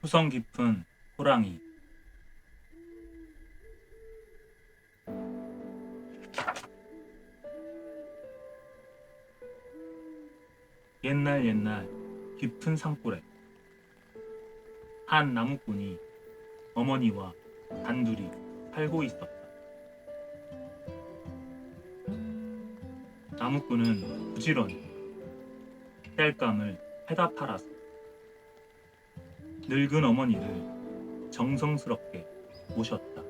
후성 깊은 호랑이. 옛날 옛날 깊은 산골에 한 나무꾼이 어머니와 단둘이 살고 있었다. 나무꾼은 부지런히 땔감을 패다 팔아서 늙은 어머니를 정성스럽게 모셨다.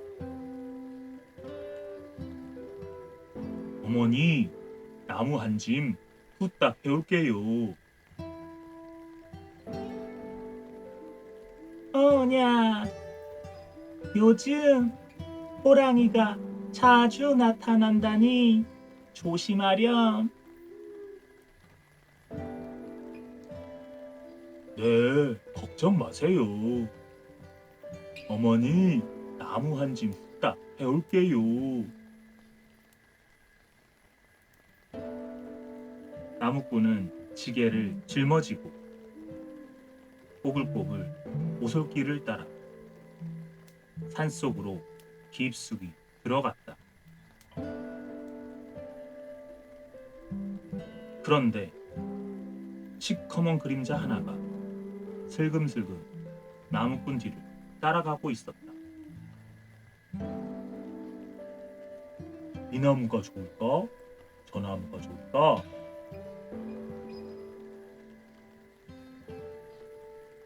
어머니, 나무 한 짐 후딱 해올게요. 어냐, 요즘 호랑이가 자주 나타난다니 조심하렴. 네, 걱정 마세요. 어머니, 나무 한 짐 후딱 해올게요. 나무꾼은 지게를 짊어지고 꼬불꼬불 오솔길을 따라 산속으로 깊숙이 들어갔다. 그런데 시커먼 그림자 하나가 슬금슬금 나무꾼 뒤를 따라가고 있었다. 이 나무가 좋을까? 저 나무가 좋을까?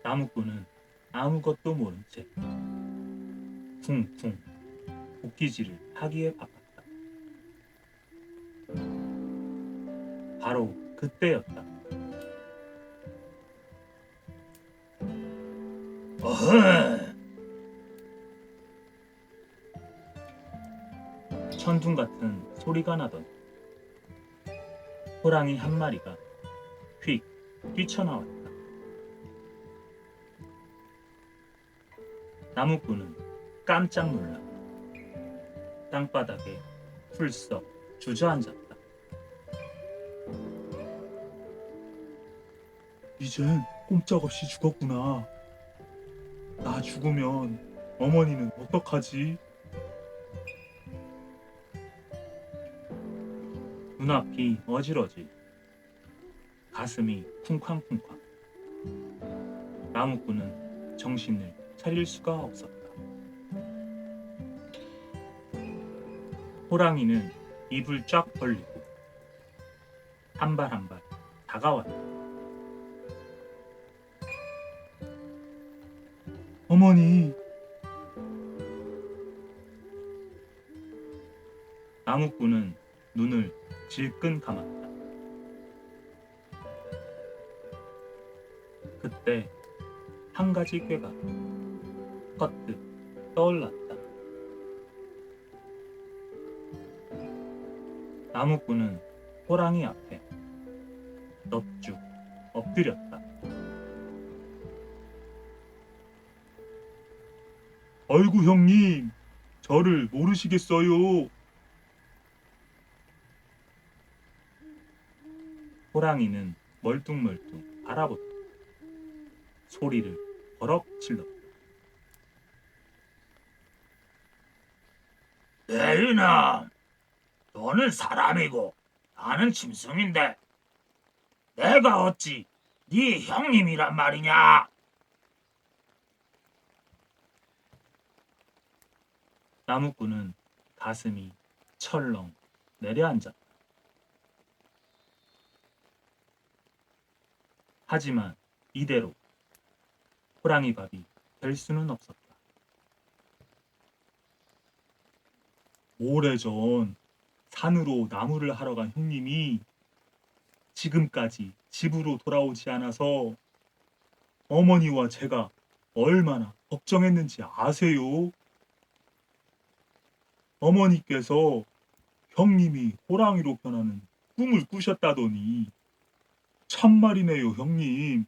나무꾼은 아무것도 모른 채 쿵쿵 도끼질을 하기에 바빴다. 바로 그때였다. 어흥! 천둥 같은 소리가 나던 호랑이 한 마리가 휙 뛰쳐나왔다. 나무꾼은 깜짝 놀라 땅바닥에 풀썩 주저앉았다. 이젠 꼼짝없이 죽었구나. 나 죽으면 어머니는 어떡하지? 눈앞이 어지러지, 가슴이 쿵쾅쿵쾅. 나무꾼은 정신을 차릴 수가 없었다. 호랑이는 입을 쫙 벌리고 한 발 한 발 다가왔다. 어머니! 나무꾼은 눈을 질끈 감았다. 그때 한 가지 꾀가 퍼뜩 떠올랐다. 나무꾼은 호랑이 앞에 넙죽 엎드렸다. 아이고 형님, 저를 모르시겠어요? 호랑이는 멀뚱멀뚱 바라보다 소리를 버럭 질렀다. 내 이놈, 너는 사람이고 나는 짐승인데 내가 어찌 네 형님이란 말이냐? 나무꾼은 가슴이 철렁 내려앉았다. 하지만 이대로 호랑이 밥이 될 수는 없었다. 오래전 산으로 나무를 하러 간 형님이 지금까지 집으로 돌아오지 않아서 어머니와 제가 얼마나 걱정했는지 아세요? 어머니께서 형님이 호랑이로 변하는 꿈을 꾸셨다더니 참말이네요, 형님.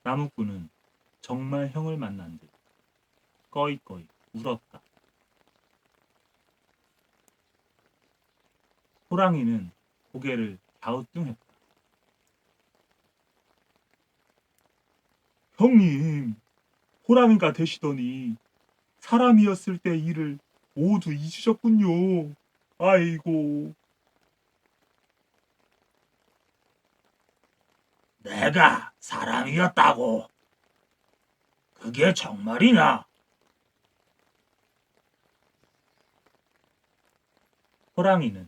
나무꾼은 정말 형을 만난 듯 꺼이꺼이 울었다. 호랑이는 고개를 갸우뚱했다. 형님, 호랑이가 되시더니 사람이었을 때 일을 모두 잊으셨군요. 아이고. 내가 사람이었다고? 그게 정말이냐? 호랑이는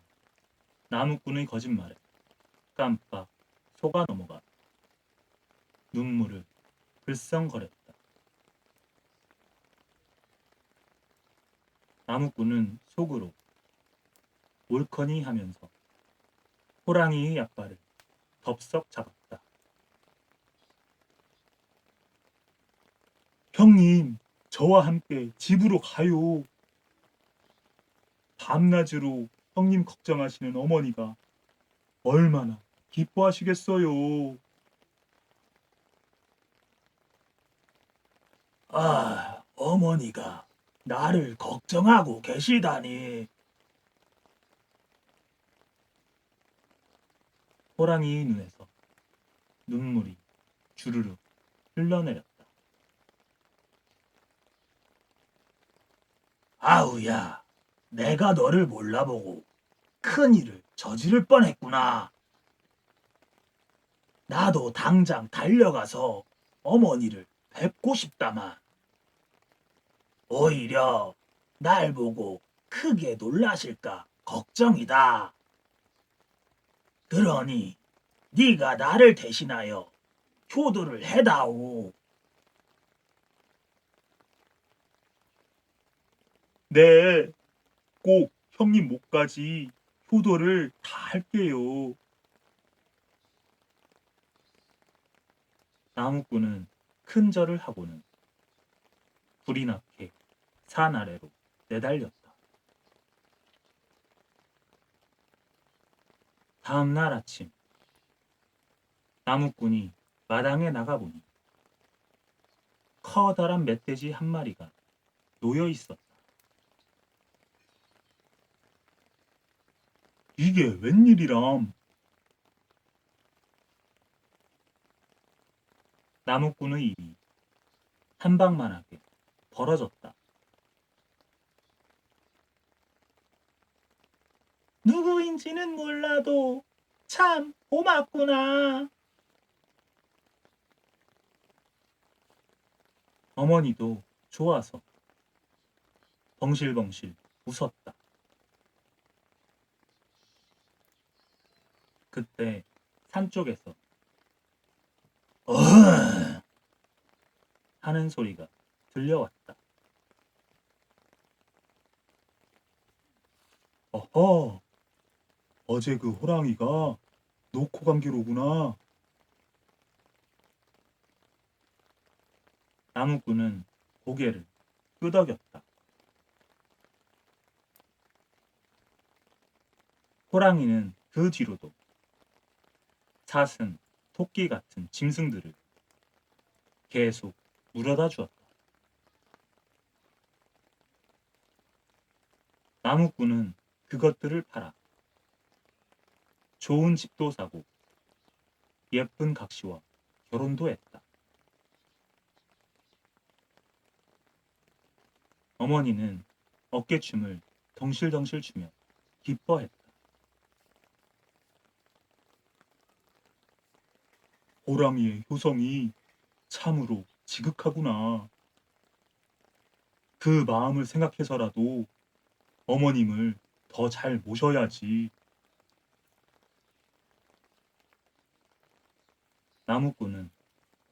나무꾼의 거짓말에 깜빡 속아 넘어가 눈물을 글썽거렸다. 나무꾼은 속으로 옳거니 하면서 호랑이의 약발을 덥석 잡았다. 형님, 저와 함께 집으로 가요. 밤낮으로 형님 걱정하시는 어머니가 얼마나 기뻐하시겠어요. 아, 어머니가 나를 걱정하고 계시다니. 호랑이의 눈에서 눈물이 주르륵 흘러내렸다. 아우야, 내가 너를 몰라보고 큰일을 저지를 뻔했구나. 나도 당장 달려가서 어머니를 뵙고 싶다만 오히려 날 보고 크게 놀라실까 걱정이다. 그러니 네가 나를 대신하여 효도를 해다오. 네, 꼭 형님 목까지 효도를 다 할게요. 나무꾼은 큰 절을 하고는 불이 나게 산 아래로 내달렸다. 다음 날 아침 나무꾼이 마당에 나가보니 커다란 멧돼지 한 마리가 놓여 있었다. 이게 웬일이람? 나무꾼의 입이 한 방만하게 벌어졌다. 누구인지는 몰라도 참 고맙구나. 어머니도 좋아서 벙실벙실 웃었다. 그때 산 쪽에서 어 하는 소리가 들려왔다. 어허, 어제 그 호랑이가 놓고 간 기로구나. 나무꾼은 고개를 끄덕였다. 호랑이는 그 뒤로도 사슴, 토끼 같은 짐승들을 계속 물어다 주었다. 나무꾼은 그것들을 팔아 좋은 집도 사고 예쁜 각시와 결혼도 했다. 어머니는 어깨춤을 덩실덩실 추며 기뻐했다. 호랑이의 효성이 참으로 지극하구나. 그 마음을 생각해서라도 어머님을 더 잘 모셔야지. 나무꾼은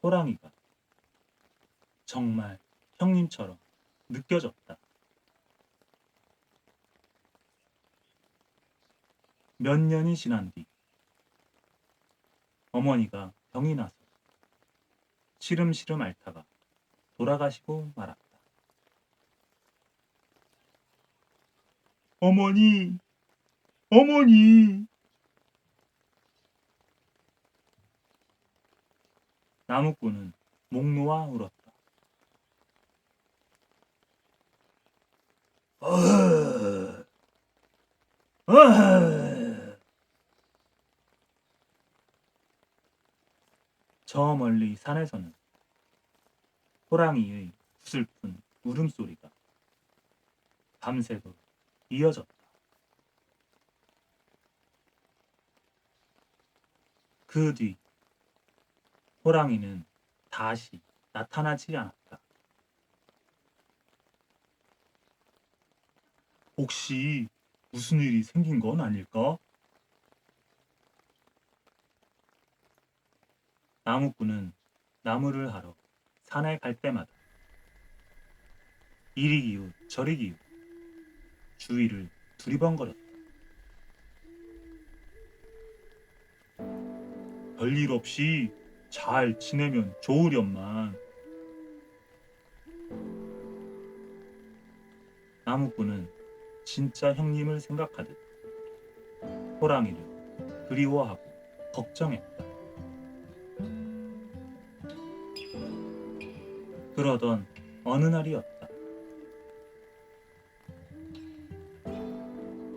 호랑이가 정말 형님처럼 느껴졌다. 몇 년이 지난 뒤 어머니가 병이 나서 시름시름 앓다가 돌아가시고 말았다. 어머니, 어머니. 나무꾼은 목 놓아 울었다. 어허, 어허. 저 멀리 산에서는 호랑이의 구슬픈 울음소리가 밤새도록 이어졌다. 그 뒤 호랑이는 다시 나타나지 않았다. 혹시 무슨 일이 생긴 건 아닐까? 나무꾼은 나무를 하러 산에 갈 때마다 이리 기웃 저리 기웃 주위를 두리번거렸다. 별일 없이 잘 지내면 좋으련만. 나무꾼은 진짜 형님을 생각하듯 호랑이를 그리워하고 걱정했다. 그러던 어느 날이었다.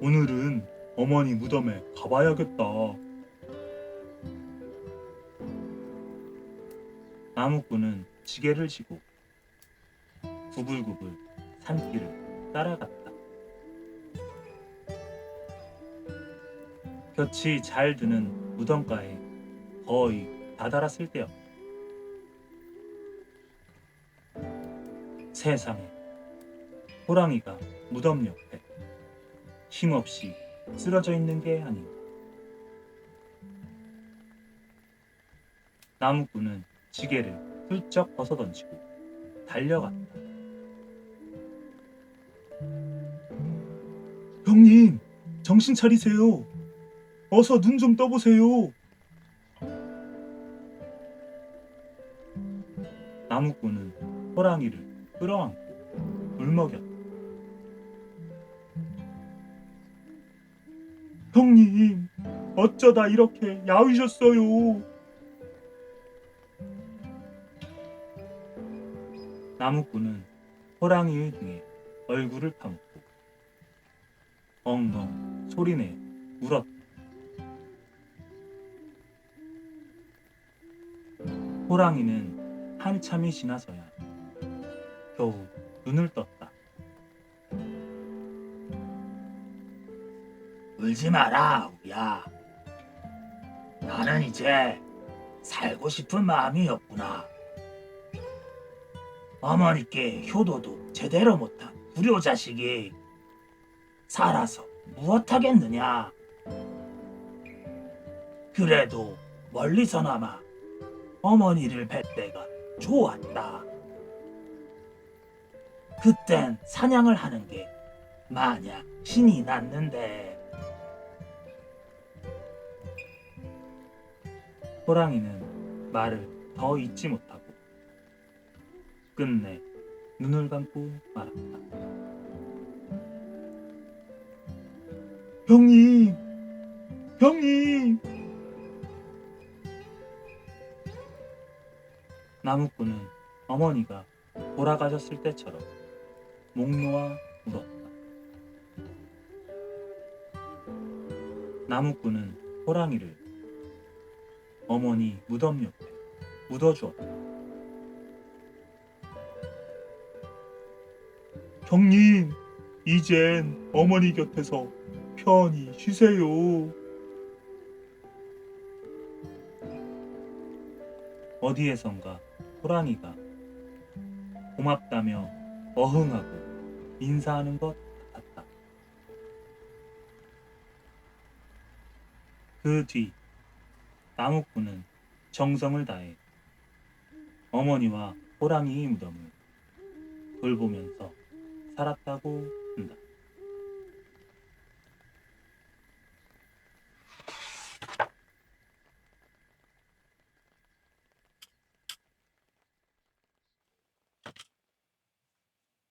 오늘은 어머니 무덤에 가봐야겠다. 나무꾼은 지게를 지고 구불구불 산길을 따라갔다. 볕이 잘 드는 무덤가에 거의 다다랐을 때였다. 세상에, 호랑이가 무덤 옆에 힘없이 쓰러져 있는 게 아닌가. 나무꾼은 지게를 훌쩍 벗어던지고 달려갔다. 형님, 정신 차리세요. 어서 눈 좀 떠보세요. 나무꾼은 호랑이를 끌어안고 울먹였다. 형님, 어쩌다 이렇게 야위셨어요. 나무꾼은 호랑이의 등에 얼굴을 파묻고 엉엉 소리내어 울었다. 호랑이는 한참이 지나서야 겨우 눈을 떴다. 울지 마라, 우야. 나는 이제 살고 싶은 마음이 없구나. 어머니께 효도도 제대로 못한 불효 자식이 살아서 무엇하겠느냐. 그래도 멀리서나마 어머니를 뵐 때가 좋았다. 그땐 사냥을 하는 게 마냥 신이 났는데. 호랑이는 말을 더 잇지 못하고 끝내 눈을 감고 말았다. 형님, 형님. 나무꾼은 어머니가 돌아가셨을 때처럼 목 놓아 울었다. 나무꾼은 호랑이를 어머니 무덤 옆에 묻어주었다. 형님, 이젠 어머니 곁에서 편히 쉬세요. 어디에선가 호랑이가 고맙다며 어흥하고 인사하는 것 같았다. 그 뒤 나무꾼은 정성을 다해 어머니와 호랑이의 무덤을 돌보면서 살았다고 한다.